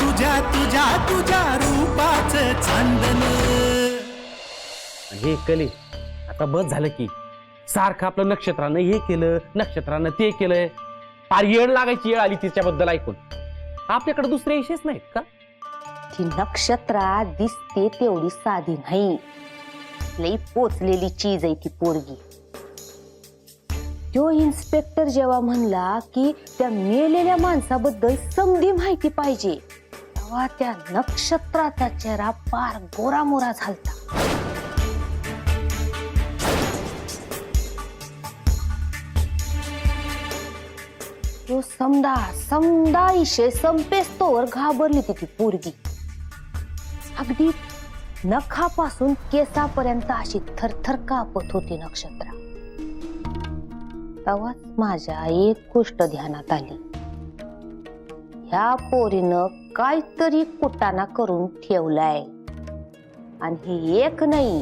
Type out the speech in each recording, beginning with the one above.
तुझ्या तुझ्या तुझ्या रूपाचं चांदन. हे कले आता बस झालं की सारखं आपलं नक्षत्रानं हे केलं नक्षत्रानं ते केलंय. फार येड लागायची येळ आली तिच्याबद्दल ऐकून. आपल्याकडे दुसरे विषयच नाहीत का? ती नक्षत्रा दिसते तेवढी साधी नाही, लई पोचलेली चीज आहे ती पोरगी. तो इन्स्पेक्टर जेव्हा म्हणला की त्या मेलेल्या माणसाबद्दल समधी माहिती पाहिजे, तेव्हा त्या नक्षत्राचा चेहरा फार गोरामोरा झालता. तो समदा समदा विषय संपेस्तोवर घाबरली ती पोरगी. अगदी नखापासून केसापर्यंत अशी थरथर कापत होती नक्षत्रा. तेव्हाच माझ्या एक गोष्ट ध्यानात आली. ह्या पोरीनं काहीतरी कुटाणा करून ठेवलाय, आणि हे एक नाही,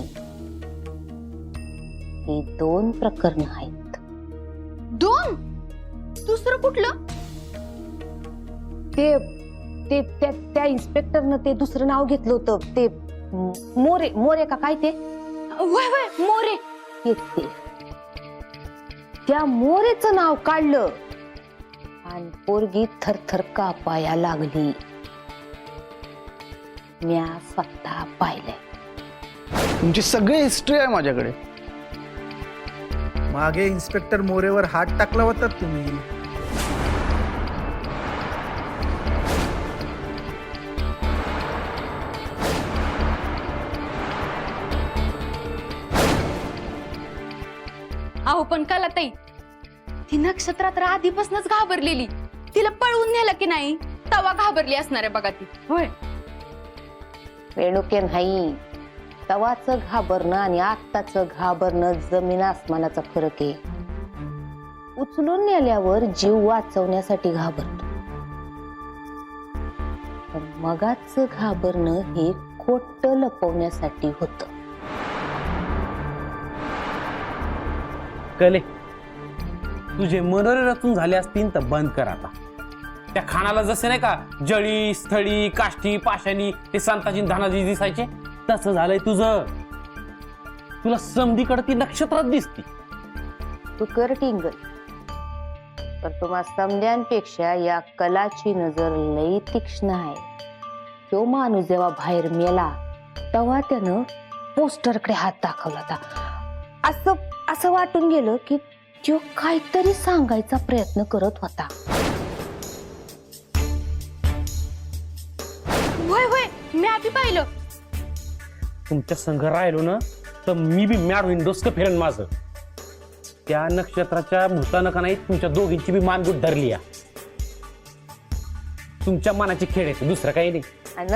ही 2 प्रकरण आहेत. 2? दुसरं कुठलं? ते त्या इन्स्पेक्टरनं ते दुसरं नाव घेतलं होतं, ते मोरे मोरे का काय ते? वय वय मोरे. ते त्या मोरेचं नाव काढलं आणि पोरगी थरथर कापाया लागली. म्या स्वतः पाहिलंय. तुमची सगळी हिस्ट्री आहे माझ्याकडे. मागे इन्स्पेक्टर मोरेवर हात टाकला होता तुम्ही. अहो पण कलाताई, ती नक्षत्रा तर आधीपासूनच घाबरलेली. तिला पळवून नेलं की नाही तवा घाबरली असणार आहे बघा ती. होय वेणुके नाही, तवाचं घाबरणं आणि आत्ताचं घाबरणं जमीन आसमानाचा फरक आहे. उचलून नेल्यावर जीव वाचवण्यासाठी घाबरतो, पण मगाचं घाबरणं हे खोट लपवण्यासाठी होतं. कले तुझे मनोरे रचून झाले असतील तर बंद कर आता. त्या खानाला जसे नाही का जळी स्थळी काष्टी पाशानी ते संताजी धनाजी दिसायचे, तसं झालंय तुझं. तुला समधीकडे ती नक्षत्रात दिसती. तू कर टिंगल, पण तुम्हा समध्यांपेक्षा या कलाची नजर लई तीक्ष्ण आहे. तो माणूस जेव्हा बाहेर मेला तेव्हा त्यानं पोस्टरकडे हात दाखवला होता. असं वाटून गेलं की तो काहीतरी सांगायचा प्रयत्न करत होता. होय होय मी आधी पाहिलं. तुमच्या संघ राहिलो ना तर मी बी मॅड होईन, डोसकं फिरेन माझं. त्या नक्षत्राच्या भूतानं का नाही तुमच्या दोघींची बी मानगूट धरली या. तुमच्या मनाची खेळ आहे, दुसरं काही नाही. आणि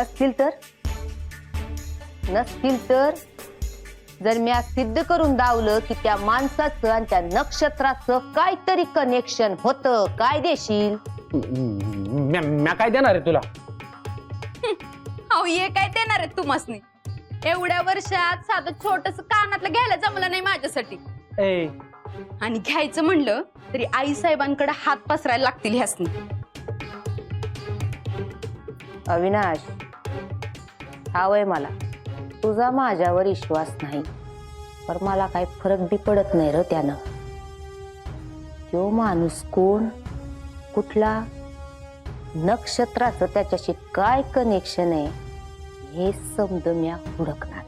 नसतील तर जर मी आज सिद्ध करून दावलं की त्या माणसाचं आणि त्या नक्षत्राचं काहीतरी कनेक्शन होतं, काय देशील? म्या काय देणार आहे तुला? अहो ये काय देणार आहे तुम्हासनी? एवढ्या वर्षात साधं छोटस कानातलं घ्यायला जमलं नाही माझ्यासाठी. ए आणि घ्यायचं म्हणलं तरी आई साहेबांकडे हात पसरायला लागतील ह्यासनी. अविनाश, ठावय मला तुझा माझ्यावर विश्वास नाही, पण मला काही फरक बी पडत नाही र त्यानं. तो माणूस कोण, कुठला, नक्षत्राचं त्याच्याशी काय कनेक्शन आहे हे समज म्या हुडकणार.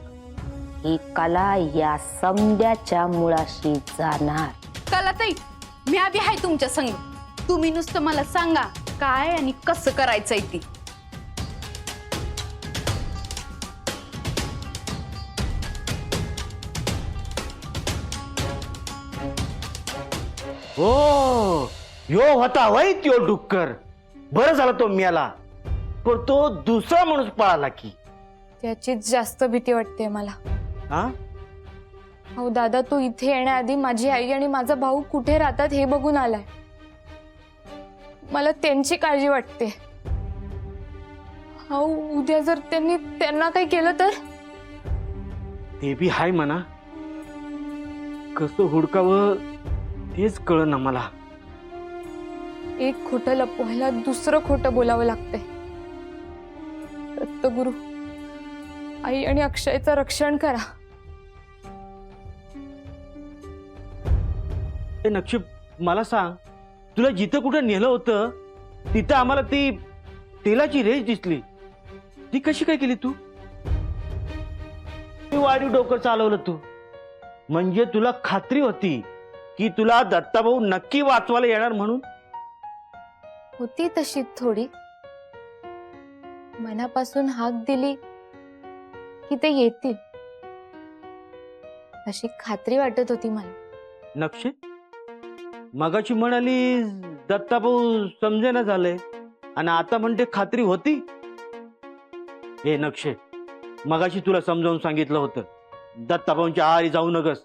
ही कला या समद्याच्या मुळाशी जाणार. कलाताई मी आधी आहे तुमच्या संग. तुम्ही नुसतं मला सांगा काय आणि कसं करायचंय ती. हो यो होता वय त्यो डुक्कर. बरं झालं तो मेला, पण तो दुसरा माणूस पळाला की. त्याचीच जास्त भीती वाटते मला. हा हो दादा, तू इथे येण्याआधी माझी आई आणि माझा भाऊ कुठे राहतात हे बघून आलाय. मला त्यांची काळजी वाटते. हो उद्या जर त्यांना काही केलं तर? ते बी हाय म्हणा. कसं हुडकावं तेच कळना मला. एक खोटं लपवायला दुसरं खोटं बोलावं लागतंय. दत्तगुरु, आई आणि अक्षयचं रक्षण करा. ए नक्षी, मला सांग, तुला जिथं कुठं नेलं होतं तिथं आम्हाला ती तेलाची रेस दिसली, ती कशी काय केली तू? ती वाढीव डोकं चालवलं तू, म्हणजे तुला खात्री होती की तुला दत्ताभाऊ नक्की वाचवायला येणार म्हणून? होती तशी थोडी. मनापासून हाक दिली की ते येतील अशी खात्री वाटत होती मला. नक्षे, मगाची म्हणाली दत्ताभाऊ समजेना झालंय आणि आता म्हणते खात्री होती. हे नक्षे, मगाशी तुला समजावून सांगितलं होतं, दत्ताभाऊंच्या आहारी जाऊ नगस,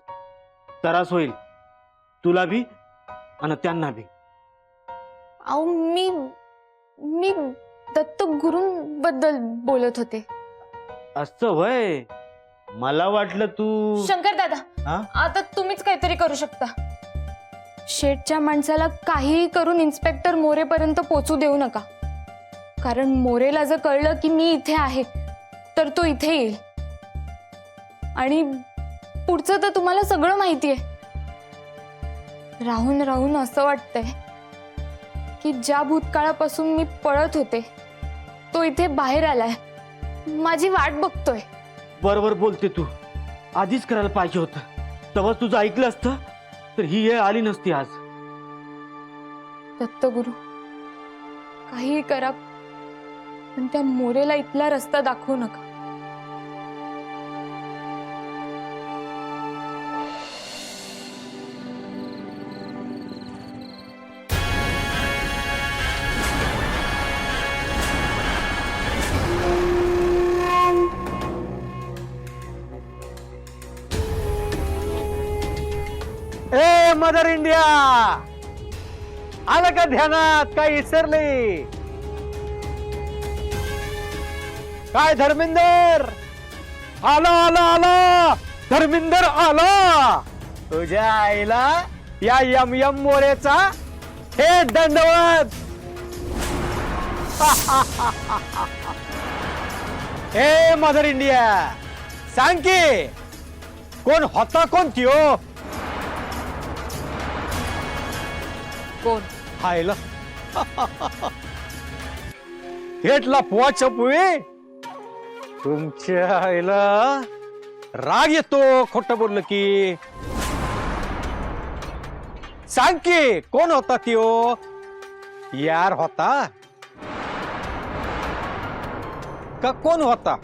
त्रास होईल तुला बी आणि त्यांना बी. अहो मी दत्तगुरूंबद्दल बोलत होते. असं वय, मला वाटलं तू. शंकर दादा, हा? आता तुम्हीच काहीतरी करू शकता. शेठच्या माणसाला काहीही करून इन्स्पेक्टर मोरेपर्यंत पोचू देऊ नका, कारण मोरेला जर कळलं की मी इथे आहे तर तो इथे येईल. आणि पुढचं तर तुम्हाला सगळं माहिती आहे. राहून राहून असं वाटतंय की ज्या भूतकाळापासून मी पळत होते तो इथे बाहेर आलाय, माझी वाट बघतोय. बरोबर बोलते तू, आधीच करायला पाहिजे होतं, तेव्हाच तुझं ऐकलं असतं तर ही वेळ आली नसती आज. दत्तगुरु, काहीही करा पण त्या मोरेला इथला रस्ता दाखवू नका. ए मदर इंडिया, आलं का ध्यानात? काय विसरले काय? धर्मेंदर आला आला आला, धर्मेंदर आला. तुझ्या आईला या यम यम मोरेचा हे दंडवत. ए मदर इंडिया, सांग की कोण होता, कोण त्यो? कोण हायला थेटला पोवाच्या पुळे. तुमच्या आईला राग येतो खोट बोललं की. सांग की कोण होता त्यो? यार होता का कोण होता?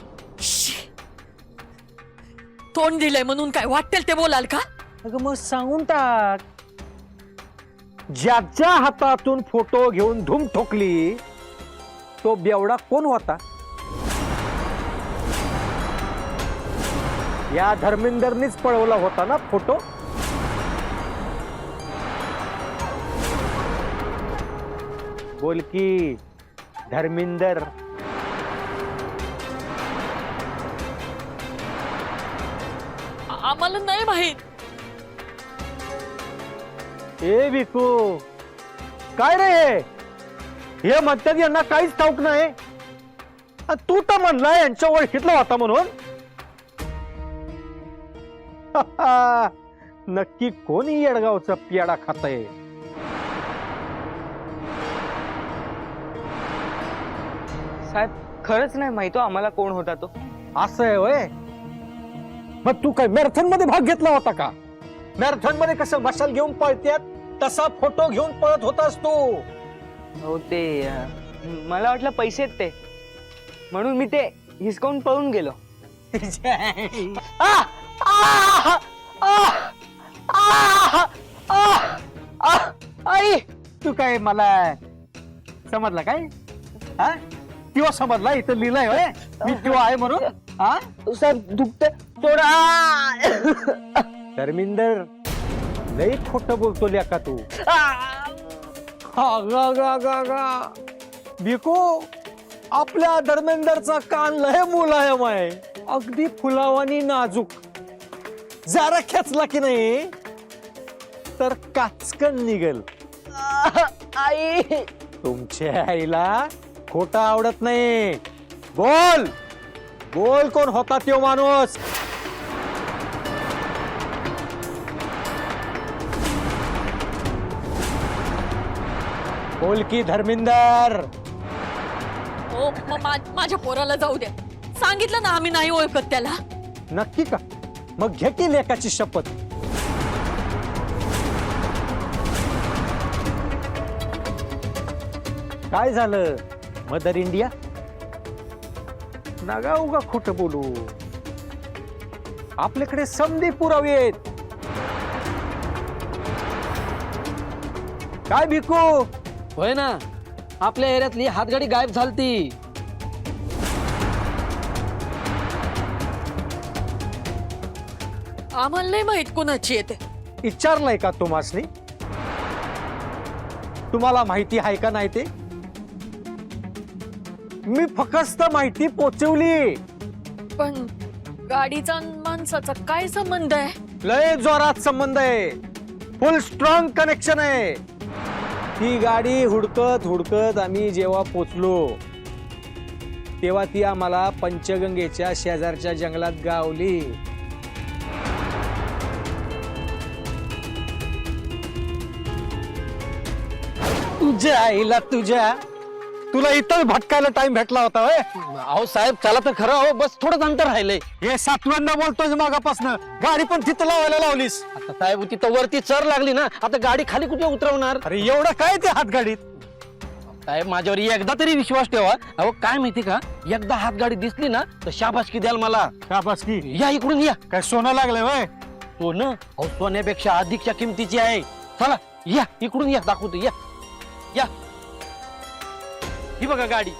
तोंड दिलंय म्हणून काय वाटेल ते बोलाल का? अगं मग सांगून टाक. ज्याच्या हातातून फोटो घेऊन धूम ठोकली तो बेवडा कोण होता? या धर्मेंदरनीच पळवला होता ना फोटो. बोल की धर्मेंदर. आम्हाला नाही माहित. ए विकू, काय रे हे म्हणतात यांना काहीच ठाऊक नाही. तू तर म्हणला यांच्या ओळखीतला होता म्हणून. नक्की कोणी येडगावचा पियाडा खाताय? साहेब, खरंच नाही माहिती आम्हाला कोण होता तो. असं आहे वय. मग तू काय मॅरेथॉन मध्ये भाग घेतला होता का? मॅरेथॉन मध्ये कसं मशाल घेऊन पळत्यात तसा फोटो घेऊन पळत होतास तू. हो ते मला वाटलं पैसे आहेत ते, म्हणून मी ते हिसकावून पळून गेलो. आई, तू काय मला समजला काय? हा, किंवा समजला इथं लिहिलंय होय मी किंवा आहे म्हणून. हा साहेब दुखते थोडा. धर्मेंदर, लई खोटं बोलतो लेका तू. बिको, आपल्या धर्मेंदरचा कान लय मुलायम आहे, अगदी फुलावानी नाजूक. जरा खेचला की नाही तर काचकन निघल. आई, तुमच्या आईला खोटा आवडत नाही. बोल, बोल कोण होता तो माणूस. बोल की धर्मिंदर. ओ माझ्या पोराला जाऊ द्या. सांगितलं ना आम्ही नाही ओळखत त्याला. नक्की का? मग घे की लेकाची शपथ. काय झालं मदर इंडिया? नगा उगा खोट बोलू. आपल्याकडे समधी पुरावे आहेत. काय भिकू? होय ना, आपल्या एरियातली हातगाडी गायब झालती. आम्हाला नाही माहित कोणाची येते. विचारलंय का तुम्हासनी? तुम्हाला माहिती आहे का नाही ते? मी फक्त माहिती पोचवली. पण गाडीचा आणि माणसाचा काय संबंध आहे? लय जोरात संबंध आहे. फुल स्ट्रॉंग कनेक्शन आहे. ती गाडी हुडकत हुडकत आम्ही जेव्हा पोचलो तेव्हा ती आम्हाला पंचगंगेच्या शेजारच्या जंगलात गावली. तुझ्या आईला तुझ्या, तुला इथं भटकायला टाइम भेटला होता होय? अहो साहेब चला तर खरं. अहो बस थोडंच अंतर राहिलंय. हे सातव्यांदा बोलतोय मागापासनं. गाडी पण तिथं लावायला लावलीस. आता साहेब तिथं वरती चर लागली ना, आता गाडी खाली कुठे उतरवणार? अरे एवढं काय ते हातगाडीत? साहेब माझ्यावर एकदा तरी विश्वास ठेवा. अहो काय माहिती का, एकदा हात गाडी दिसली ना तर शाबासकी द्याल मला. शाबासकी? या इकडून या. काय सोनं लागलंय होय? सोनं? अहो सोन्यापेक्षा अधिकच्या किमतीची आहे. चला या इकडून या, दाखवतो. या या, ही बघा गाडी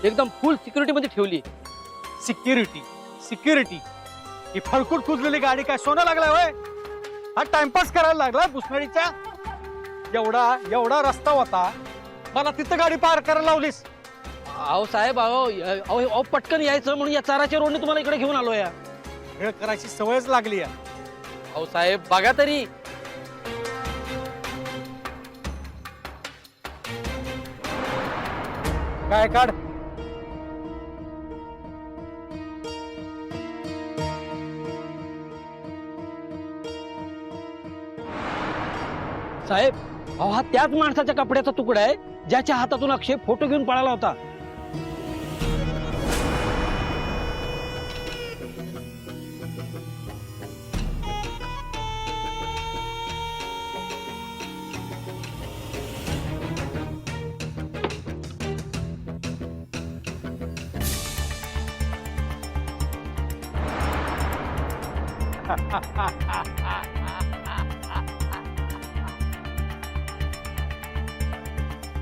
एकदम फुल सिक्युरिटी मध्ये ठेवली. Security security? ही फळकूट कुजलेली गाडी काय सोनं लागलाय होय? हा टाइमपास करायला लागला पुसणारीचा? एवढा एवढा रस्ता होता, मला तिथं गाडी पार करायला लावलीस. अहो साहेब अहो पटकन यायचं म्हणून या चाराच्या रोडने तुम्हाला इकडे घेऊन आलो. या वेळ करायची सवयच लागली आहे. अहो साहेब बघा तरी. काय काढ. साहेब अहो हा त्याच माणसाच्या कपड्याचा तुकडा आहे ज्याच्या हातातून अक्षय फोटो घेऊन पळाला होता.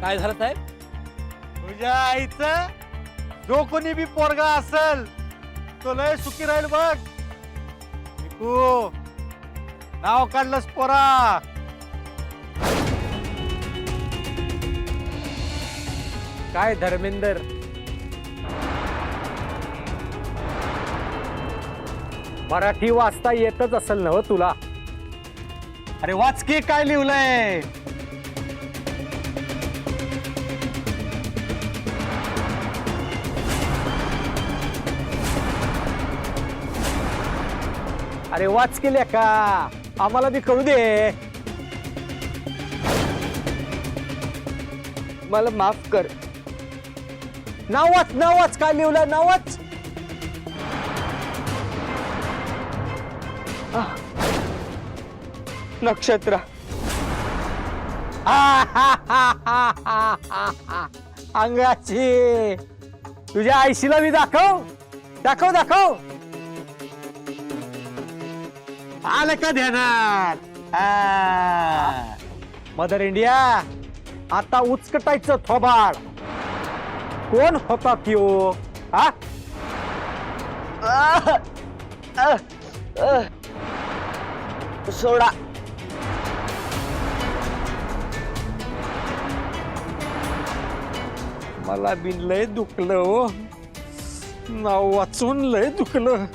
काय झालं साहेब? तुझ्या आईचं जो कोणी बी पोरगा असल तो लय सुखी राहील बघ. तू नाव काढलंस पोरा. काय धर्मेंदर, मराठी वाचता येतच असेल ना तुला? अरे वाच की काय लिहिलंय. अरे वाच केल्या का? आम्हाला बी कळू दे. मला माफ कर. नाव वाच काय लिहिलंय, नाव वाच. नक्षत्र. अंगाची. तुझ्या आईशीला बी दाखव दाखव दाखव. आलं का ध्यानात? मदर इंडिया, आता उचकटायचं थोबाड. कोण होता त्यो? हा सोडा. मला बी लय दुखलं हो. नाव वाचून लय दुखलं.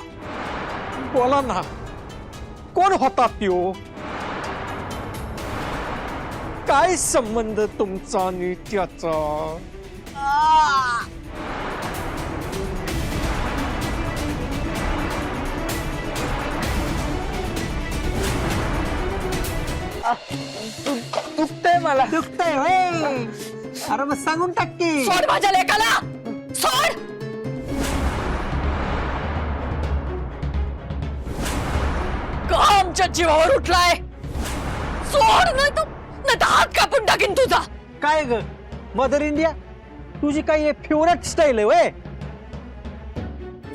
बोला ना, कोण होता त्यो? काय संबंध तुमचा आणि त्याचा? मला दुखतंय होय. अरे मग सांगून टाक की. सोड माझ्या लेकाला, सोड. का आमच्या जीवावर उठलाय? सोड, नाही तर हात कापून टाकीन तुझा. काय ग मदर इंडिया, तुझी काही फेवरेट स्टाईल आहे वय?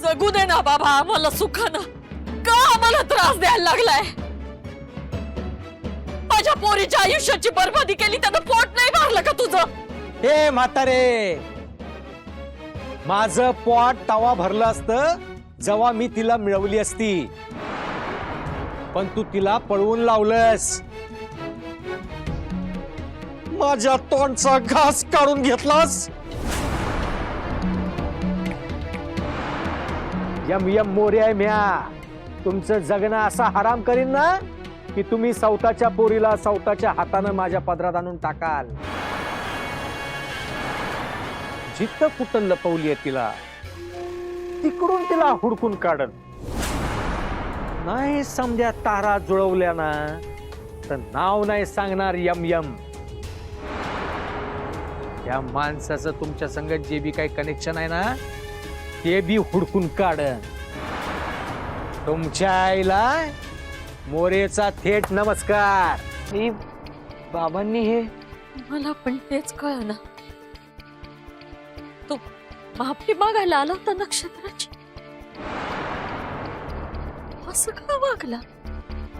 जगू दे ना बाबा मला सुखानं. का आम्हाला त्रास द्यायला लागलाय? माझ्या पोरीच्या आयुष्याची बरबादी केली, त्यानं पोट नाही भरलं का तुझं? हे म्हातारे, माझं पोट तवा भरलं असतं जेव्हा मी तिला मिळवली असती, पण तू तिला पळवून लावलंस. माझ्या तोंडचा घास काढून घेतलास. यम यम मोर्या म्या, तुमचं जगणं असा हराम करीन ना की तुम्ही सवताच्या पोरीला सवताच्या हातानं माझ्या पदरात आणून टाकाल. जिथं कुठं लपवली आहे तिला, तिकडून तिला हुडकून काढन. नाही समजा तारा जुळवल्या ना तर नाव नाही सांगणार यम यम. या माणसाचं तुमच्या संगत जे बी काही कनेक्शन आहे ना ते बी हुडकून काढन. तुमच्या आईला मोरेचा थेट नमस्कार. बाबांनी हे मला पण तेच कळना. तू माफी मागायला आला होता नक्षत्राची, असं का वागला?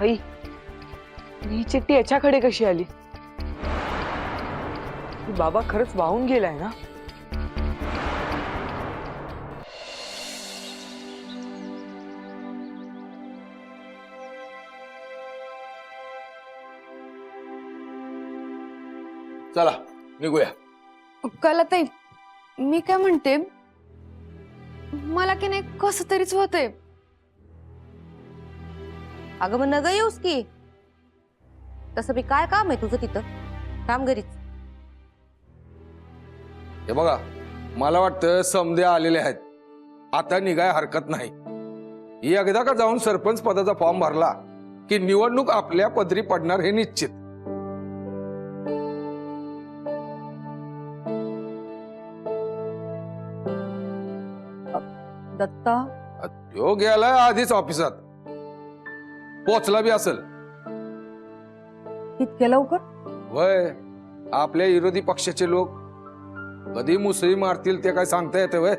आई, ही चिठ्ठी याच्याकडे कशी आली? बाबा खरंच वाहून गेलाय ना? चला निघूया. कलाताई, मी काय म्हणते, मला की नाही कसं तरीच होतंय. अगं मग नग येऊस की. तसं बी काय काम आहे तुझं तिथं? काम घरीच. हे बघा, मला वाटतं समधे आलेले आहेत, आता निघाय हरकत नाही. एकदा का जाऊन सरपंच पदाचा फॉर्म भरला की निवडणूक आपल्या पदरी पडणार हे निश्चित. दत्ता तो गेलाय आधीच ऑफिसात, पोचला बी असेल. इतक्या लवकर? वय, आपल्या विरोधी पक्षाचे लोक कधी मुसळी मारतील ते काय सांगता येते वय.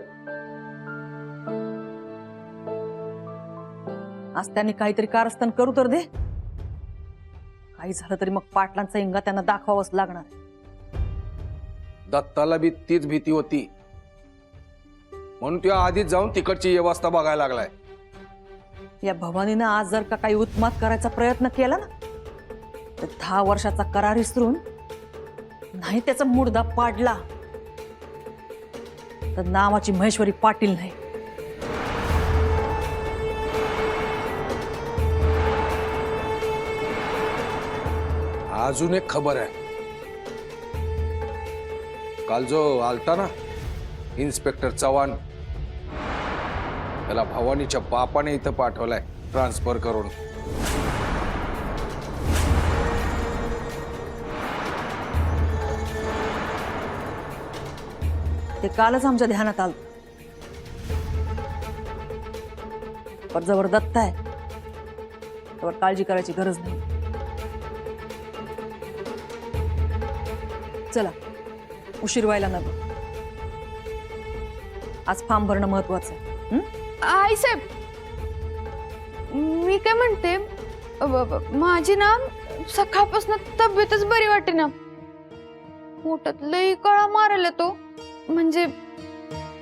आज त्यांनी काहीतरी कारस्थान करू तर दे. काही झालं तरी मग पाटलांचा इंगा त्यांना दाखवावंच लागणार. दत्ताला बी तीच भीती होती, म्हणून तो आधीच जाऊन तिकडची व्यवस्था बघायला लागलाय. या भवानीनं आज जर का काही उत्मात करायचा प्रयत्न केला ना तर 10 वर्षाचा करार विसरून नाही त्याचा मुर्दा पाडला तर नावाची महेश्वरी पाटील नाही. अजून एक खबर आहे. काल जो आलता ना इन्स्पेक्टर चव्हाण, त्याला भवानीच्या बापाने इथं पाठवलाय ट्रान्सफर करून. ते कालच आमच्या ध्यानात आलं. पण जवळ दत्त आहे त्यावर काळजी करायची गरज नाही. चला, उशीर व्हायला नको. आज फॉर्म भरणं महत्वाचं आहे. आई साहेब, मी काय म्हणते, माझी ना सकाळपासून तब्येतच बरी वाटते ना. पोटात लई कळा मारायला तो. म्हणजे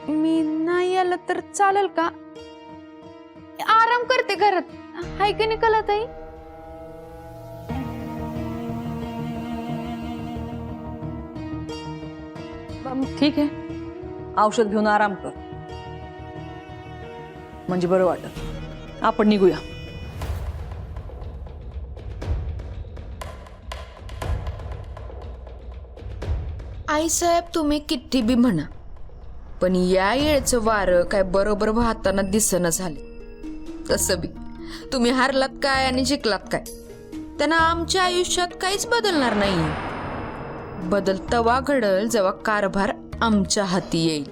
मी नाही आलं तर चालेल का? आराम करते घरात, हाय की नाही कलाताई? ठीक आहे, औषध घेऊन आराम कर, म्हणजे बरं वाटत. आपण निघूया. आई साहेब, तुम्ही किती बी म्हणा, पण या येळचं वारं काय बरोबर वाहताना दिसणं झाले. तसं बी तुम्ही हारलात काय आणि जिंकलात काय, त्यांना आमच्या आयुष्यात काहीच बदलणार नाही. बदल तवा घडल जेव्हा कारभार आमच्या हाती येईल.